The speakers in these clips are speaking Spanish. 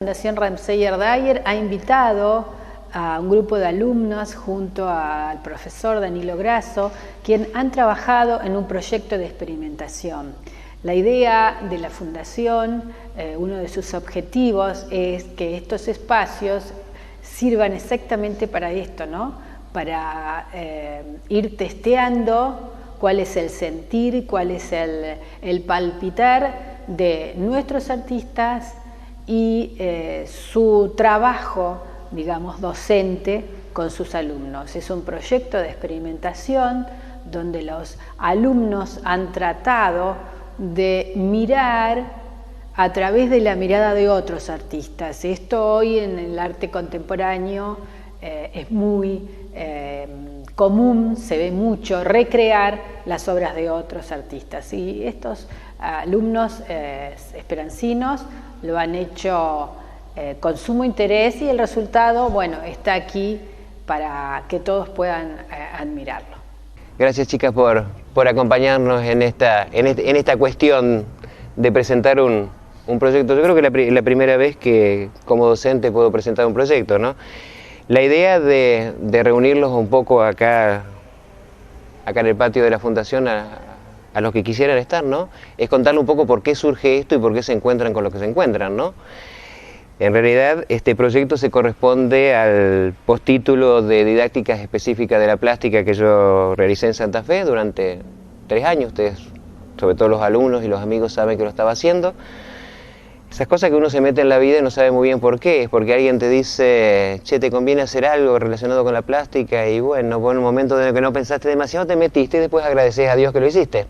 La Fundación Ramseyer Dyer ha invitado a un grupo de alumnos junto al profesor Danilo Grasso, quien han trabajado en un proyecto de experimentación. La idea de la Fundación, uno de sus objetivos es que estos espacios sirvan exactamente para esto, ¿no? Para ir testeando cuál es el sentir, cuál es el palpitar de nuestros artistas y su trabajo, digamos, docente con sus alumnos. Es un proyecto de experimentación donde los alumnos han tratado de mirar a través de la mirada de otros artistas. Esto hoy en el arte contemporáneo es muy común, se ve mucho, recrear las obras de otros artistas. Y estos alumnos esperancinos lo han hecho con sumo interés y el resultado, bueno, está aquí para que todos puedan admirarlo. Gracias, chicas, por acompañarnos en esta cuestión de presentar un proyecto. Yo creo que es la primera vez que como docente puedo presentar un proyecto, ¿no? La idea de reunirlos un poco acá en el patio de la Fundación a los que quisieran estar, ¿no? Es contarle un poco por qué surge esto y por qué se encuentran con lo que se encuentran, ¿no? En realidad, este proyecto se corresponde al postítulo de didácticas específicas de la plástica que yo realicé en Santa Fe durante 3 años. Ustedes, sobre todo los alumnos y los amigos, saben que lo estaba haciendo. Esas cosas que uno se mete en la vida y no sabe muy bien por qué. Es porque alguien te dice, che, te conviene hacer algo relacionado con la plástica y bueno, por un momento en el que no pensaste demasiado te metiste y después agradeces a Dios que lo hiciste.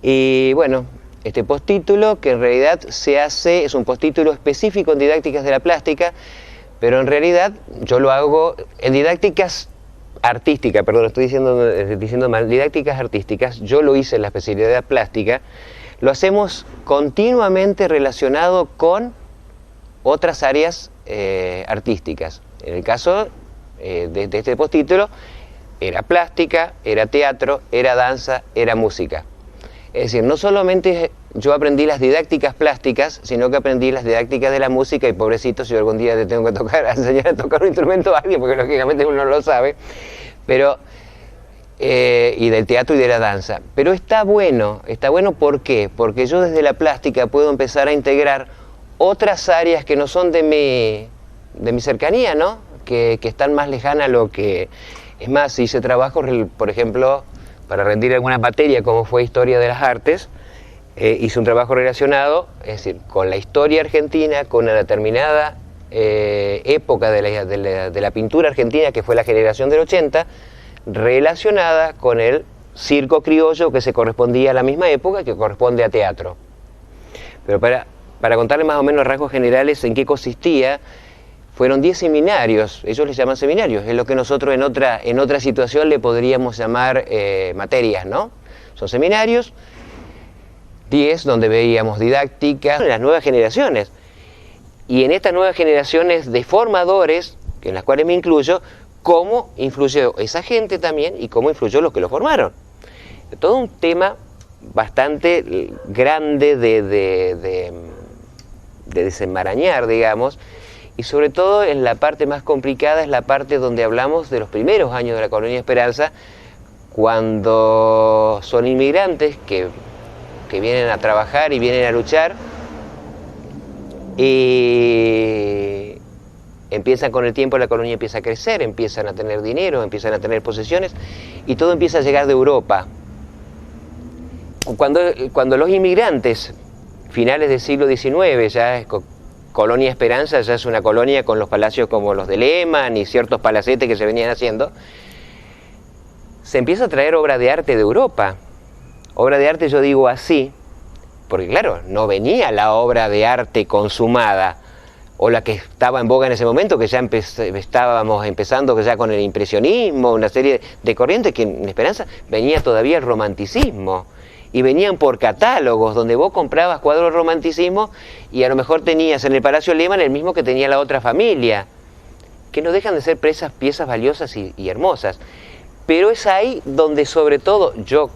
Y bueno, este postítulo que en realidad es un postítulo específico en didácticas de la plástica, pero en realidad yo lo hago en didácticas artísticas, perdón, estoy diciendo mal, didácticas artísticas. Yo lo hice en la especialidad de plástica. Lo hacemos continuamente relacionado con otras áreas artísticas. En el caso de este postítulo, era plástica, era teatro, era danza, era música. Es decir, no solamente yo aprendí las didácticas plásticas, sino que aprendí las didácticas de la música y pobrecito, si yo algún día te tengo que enseñar a tocar un instrumento a alguien, porque lógicamente uno no lo sabe, pero y del teatro y de la danza. Pero está bueno, ¿por qué? Porque yo desde la plástica puedo empezar a integrar otras áreas que no son de mi cercanía, ¿no? Que están más lejanas a lo que... Es más, hice trabajos, por ejemplo, para rendir alguna materia como fue Historia de las Artes, hice un trabajo relacionado, es decir, con la historia argentina, con una determinada época de la pintura argentina, que fue la generación del 80, relacionada con el circo criollo que se correspondía a la misma época, que corresponde a teatro. Pero para contarles más o menos rasgos generales en qué consistía, fueron 10 seminarios, ellos les llaman seminarios, es lo que nosotros en otra situación le podríamos llamar materias, ¿no? Son seminarios, 10 donde veíamos didáctica de las nuevas generaciones. Y en estas nuevas generaciones de formadores, en las cuales me incluyo, cómo influyó esa gente también y cómo influyó los que lo formaron. Todo un tema bastante grande de desenmarañar, digamos, y sobre todo en la parte más complicada es la parte donde hablamos de los primeros años de la Colonia Esperanza, cuando son inmigrantes que vienen a trabajar y vienen a luchar y empiezan con el tiempo, la colonia empieza a crecer, empiezan a tener dinero, empiezan a tener posesiones y todo empieza a llegar de Europa. Cuando los inmigrantes, finales del siglo XIX, ya Colonia Esperanza ya es una colonia con los palacios como los de Lehmann y ciertos palacetes que se venían haciendo, se empieza a traer obra de arte de Europa. Obra de arte yo digo así, porque claro, no venía la obra de arte consumada, o la que estaba en boga en ese momento, que ya estábamos empezando que ya con el impresionismo, una serie de corrientes, que en Esperanza venía todavía el romanticismo, y venían por catálogos, donde vos comprabas cuadros de romanticismo, y a lo mejor tenías en el Palacio Lehmann el mismo que tenía la otra familia, que no dejan de ser piezas valiosas y hermosas. Pero es ahí donde sobre todo yo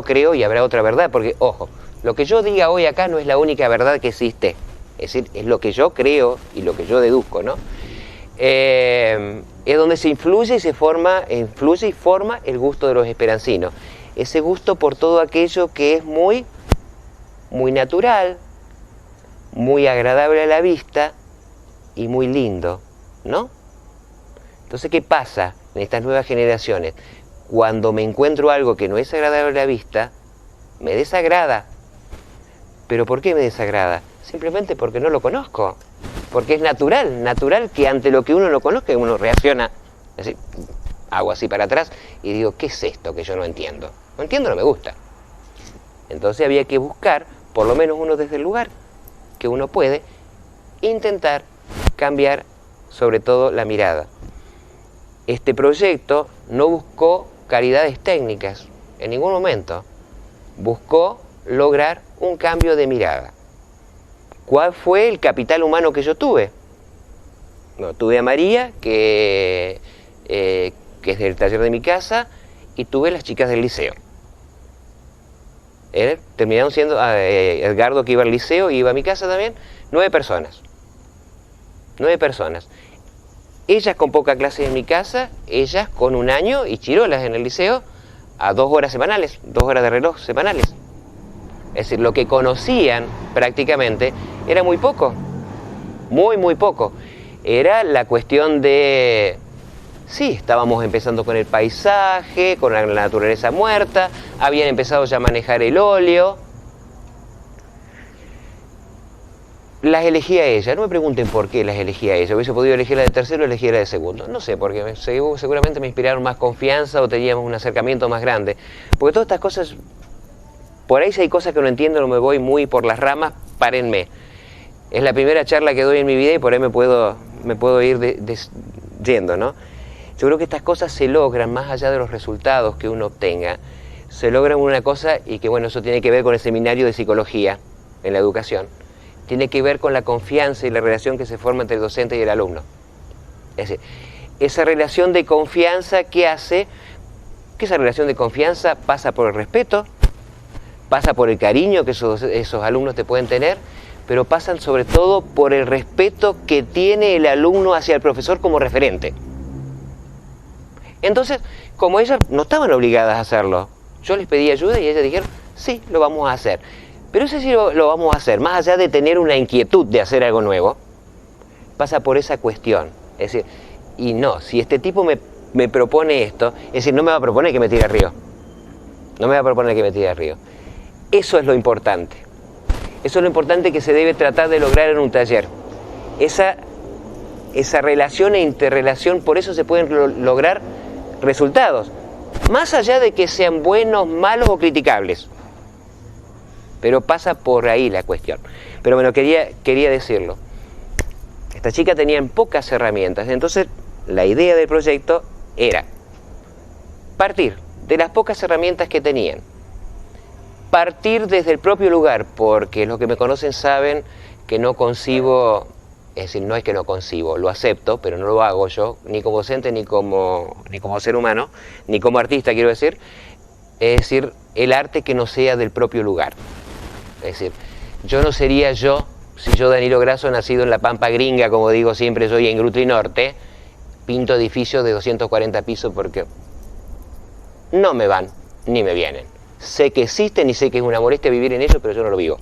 creo, y habrá otra verdad, porque ojo, lo que yo diga hoy acá no es la única verdad que existe. Es decir, es lo que yo creo y lo que yo deduzco, ¿no? Es donde se influye y forma el gusto de los esperancinos. Ese gusto por todo aquello que es muy natural, muy agradable a la vista y muy lindo, ¿no? Entonces, ¿qué pasa en estas nuevas generaciones? Cuando me encuentro algo que no es agradable a la vista, me desagrada. ¿Pero por qué me desagrada? Simplemente porque no lo conozco. Porque es natural que ante lo que uno no conozca uno reacciona, así, hago así para atrás y digo, ¿qué es esto que yo no entiendo? No entiendo, no me gusta. Entonces había que buscar, por lo menos uno desde el lugar que uno puede, intentar cambiar sobre todo la mirada. Este proyecto no buscó caridades técnicas en ningún momento, buscó lograr un cambio de mirada. ¿Cuál fue el capital humano que yo tuve? Bueno, tuve a María, que es del taller de mi casa, y tuve las chicas del liceo. Terminaron siendo Edgardo, que iba al liceo, y iba a mi casa también, 9 personas. 9 personas. Ellas con poca clase en mi casa, ellas con 1 año y chirolas en el liceo, a 2 horas semanales, 2 horas de reloj semanales. Es decir, lo que conocían prácticamente era muy poco, muy poco. Era la cuestión de, sí, estábamos empezando con el paisaje, con la naturaleza muerta, habían empezado ya a manejar el óleo. Las elegía ella, no me pregunten por qué las elegía ella, hubiese podido elegir la de tercero o elegir la de segundo, no sé, porque seguramente me inspiraron más confianza o teníamos un acercamiento más grande, porque todas estas cosas, por ahí si hay cosas que no entiendo, no me voy muy por las ramas, párenme. Es la primera charla que doy en mi vida y por ahí me puedo ir yendo, ¿no? Yo creo que estas cosas se logran, más allá de los resultados que uno obtenga, se logran una cosa, y que bueno, eso tiene que ver con el seminario de psicología en la educación, tiene que ver con la confianza y la relación que se forma entre el docente y el alumno. Es decir, esa relación de confianza que hace que esa relación de confianza pasa por el respeto, pasa por el cariño que esos alumnos te pueden tener, pero pasan sobre todo por el respeto que tiene el alumno hacia el profesor como referente. Entonces, como ellas no estaban obligadas a hacerlo, yo les pedí ayuda y ellas dijeron, sí, lo vamos a hacer. Pero ese sí lo vamos a hacer, más allá de tener una inquietud de hacer algo nuevo, pasa por esa cuestión. Es decir, y no, si este tipo me propone esto, es decir, no me va a proponer que me tire al río. No me va a proponer que me tire al río. Eso es lo importante. Eso es lo importante que se debe tratar de lograr en un taller. Esa relación e interrelación, por eso se pueden lograr resultados. Más allá de que sean buenos, malos o criticables. Pero pasa por ahí la cuestión. Pero bueno, quería decirlo. Esta chica tenía pocas herramientas. Entonces, la idea del proyecto era partir de las pocas herramientas que tenían. Partir desde el propio lugar, porque los que me conocen saben que no concibo, es decir, no es que no concibo, lo acepto, pero no lo hago yo, ni como docente, ni como ser humano, ni como artista, quiero decir, es decir, el arte que no sea del propio lugar. Es decir, yo no sería yo, si yo, Danilo Grasso, nacido en la Pampa Gringa, como digo siempre, soy en Grutri Norte, pinto edificios de 240 pisos porque no me van, ni me vienen. Sé que existen y sé que es una molestia vivir en ellos, pero yo no lo vivo.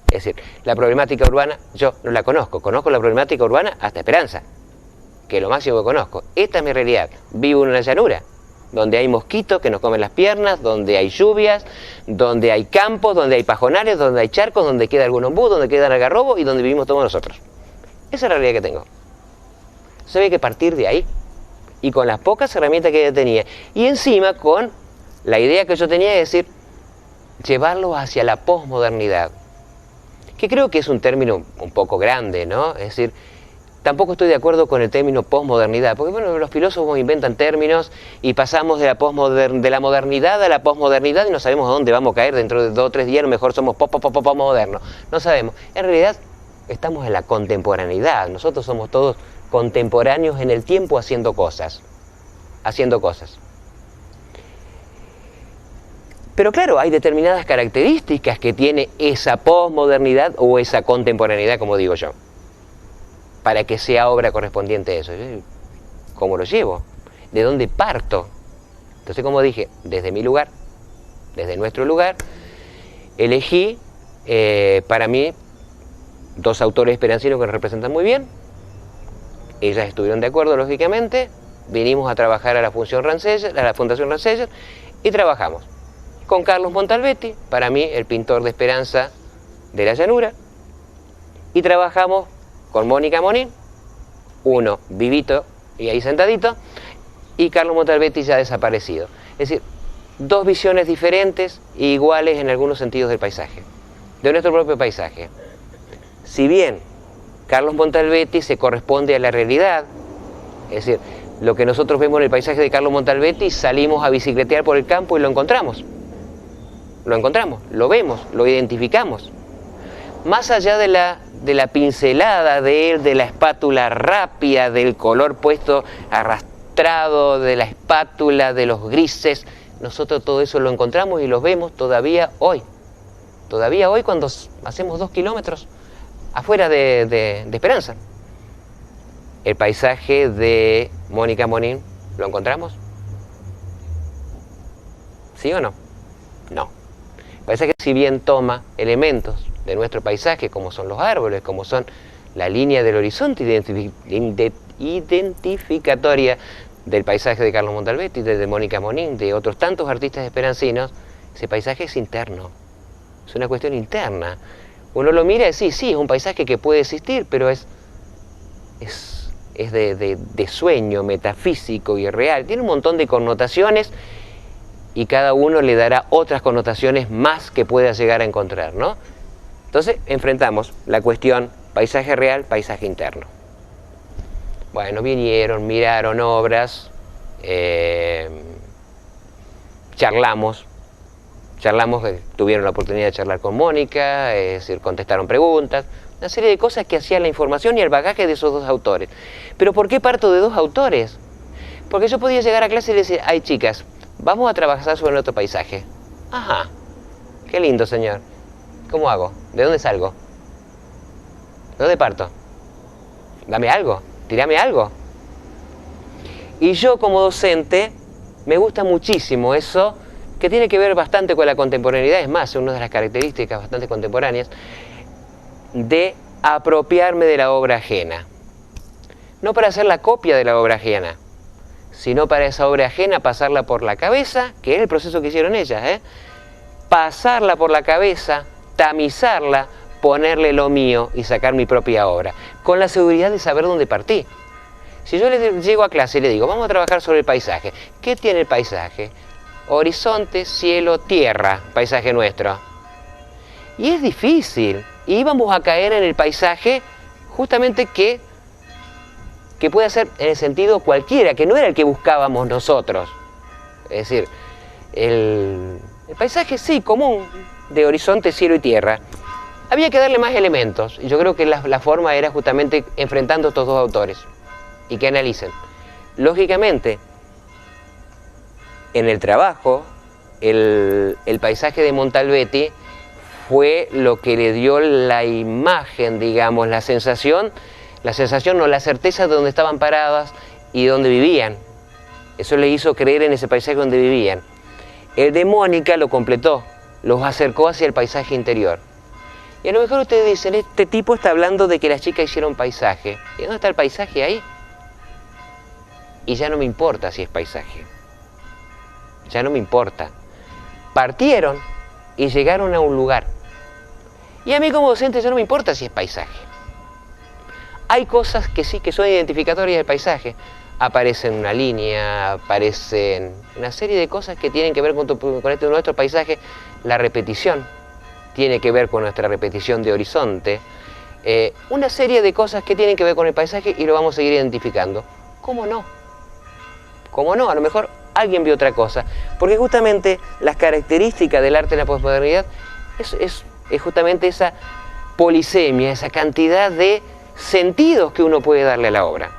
Es decir, la problemática urbana, yo no la conozco la problemática urbana hasta Esperanza, que es lo máximo que conozco. Esta es mi realidad, vivo en una llanura, donde hay mosquitos que nos comen las piernas, donde hay lluvias, donde hay campos, donde hay pajonales, donde hay charcos, donde queda algún ombú, donde queda el algarrobo y donde vivimos todos nosotros. Esa es la realidad que tengo. Entonces había que partir de ahí, y con las pocas herramientas que ella tenía, y encima con la idea que yo tenía de decir, llevarlo hacia la posmodernidad, que creo que es un término un poco grande, ¿no? Es decir, tampoco estoy de acuerdo con el término posmodernidad, porque bueno, los filósofos inventan términos y pasamos de la modernidad a la posmodernidad y no sabemos a dónde vamos a caer dentro de 2 o 3 días, a lo mejor somos posmodernos, no sabemos. En realidad estamos en la contemporaneidad, nosotros somos todos contemporáneos en el tiempo haciendo cosas. Pero claro, hay determinadas características que tiene esa posmodernidad o esa contemporaneidad, como digo yo, para que sea obra correspondiente a eso. ¿Cómo lo llevo? ¿De dónde parto? Entonces, como dije, desde mi lugar, desde nuestro lugar, elegí para mí 2 autores esperancinos que nos representan muy bien. Ellas estuvieron de acuerdo, lógicamente. Vinimos a trabajar a la Fundación Ranseyer y trabajamos con Carlos Montalbetti, para mí el pintor de esperanza de la llanura, y trabajamos con Mónica Monín, uno vivito y ahí sentadito, y Carlos Montalbetti ya desaparecido. Es decir, 2 visiones diferentes e iguales en algunos sentidos del paisaje, de nuestro propio paisaje. Si bien Carlos Montalbetti se corresponde a la realidad, es decir, lo que nosotros vemos en el paisaje de Carlos Montalbetti, salimos a bicicletear por el campo y lo encontramos, lo vemos, lo identificamos. Más allá de la pincelada de él, de la espátula rápida, del color puesto arrastrado, de la espátula, de los grises, nosotros todo eso lo encontramos y lo vemos todavía hoy. Todavía hoy cuando hacemos 2 kilómetros afuera de Esperanza. El paisaje de Mónica Monín, ¿lo encontramos? ¿Sí o no? No. El paisaje, si bien toma elementos de nuestro paisaje, como son los árboles, como son la línea del horizonte identificatoria del paisaje de Carlos Montalbetti, de Mónica Monín, de otros tantos artistas esperancinos, ese paisaje es interno, es una cuestión interna. Uno lo mira y dice, sí, es un paisaje que puede existir, pero es de sueño, metafísico y real. Tiene un montón de connotaciones y cada uno le dará otras connotaciones más que pueda llegar a encontrar, ¿no? Entonces enfrentamos la cuestión paisaje real, paisaje interno. Bueno, vinieron, miraron obras, charlamos, tuvieron la oportunidad de charlar con Mónica, es decir, contestaron preguntas, una serie de cosas que hacían la información y el bagaje de esos 2 autores. ¿Pero por qué parto de 2 autores? Porque yo podía llegar a clase y decir, ay chicas, vamos a trabajar sobre otro paisaje. Ajá, qué lindo señor. ¿Cómo hago? ¿De dónde salgo? ¿De dónde parto? Dame algo, tirame algo. Y yo como docente me gusta muchísimo eso, que tiene que ver bastante con la contemporaneidad, es más, una de las características bastante contemporáneas, de apropiarme de la obra ajena. No para hacer la copia de la obra ajena, sino para esa obra ajena pasarla por la cabeza, que es el proceso que hicieron ellas, pasarla por la cabeza, tamizarla, ponerle lo mío y sacar mi propia obra, con la seguridad de saber dónde partí. Si yo llego a clase y le digo, vamos a trabajar sobre el paisaje, ¿qué tiene el paisaje? Horizonte, cielo, tierra, paisaje nuestro. Y es difícil, y íbamos a caer en el paisaje justamente que puede ser en el sentido cualquiera, que no era el que buscábamos nosotros. Es decir, el paisaje sí, común, de horizonte, cielo y tierra. Había que darle más elementos, y yo creo que la forma era justamente enfrentando estos 2 autores, y que analicen. Lógicamente, en el trabajo, el paisaje de Montalbetti fue lo que le dio la imagen, digamos, la sensación no, la certeza de dónde estaban paradas y dónde vivían. Eso le hizo creer en ese paisaje donde vivían. El de Mónica lo completó, los acercó hacia el paisaje interior. Y a lo mejor ustedes dicen, este tipo está hablando de que las chicas hicieron paisaje. ¿Y dónde está el paisaje ahí? Y ya no me importa si es paisaje. Ya no me importa. Partieron y llegaron a un lugar. Y a mí como docente ya no me importa si es paisaje. Hay cosas que sí, que son identificatorias del paisaje. Aparecen una línea, aparecen una serie de cosas que tienen que ver con nuestro paisaje. La repetición tiene que ver con nuestra repetición de horizonte. Una serie de cosas que tienen que ver con el paisaje y lo vamos a seguir identificando. ¿Cómo no? ¿Cómo no? A lo mejor alguien vio otra cosa. Porque justamente las características del arte de la posmodernidad es justamente esa polisemia, esa cantidad de sentidos que uno puede darle a la obra.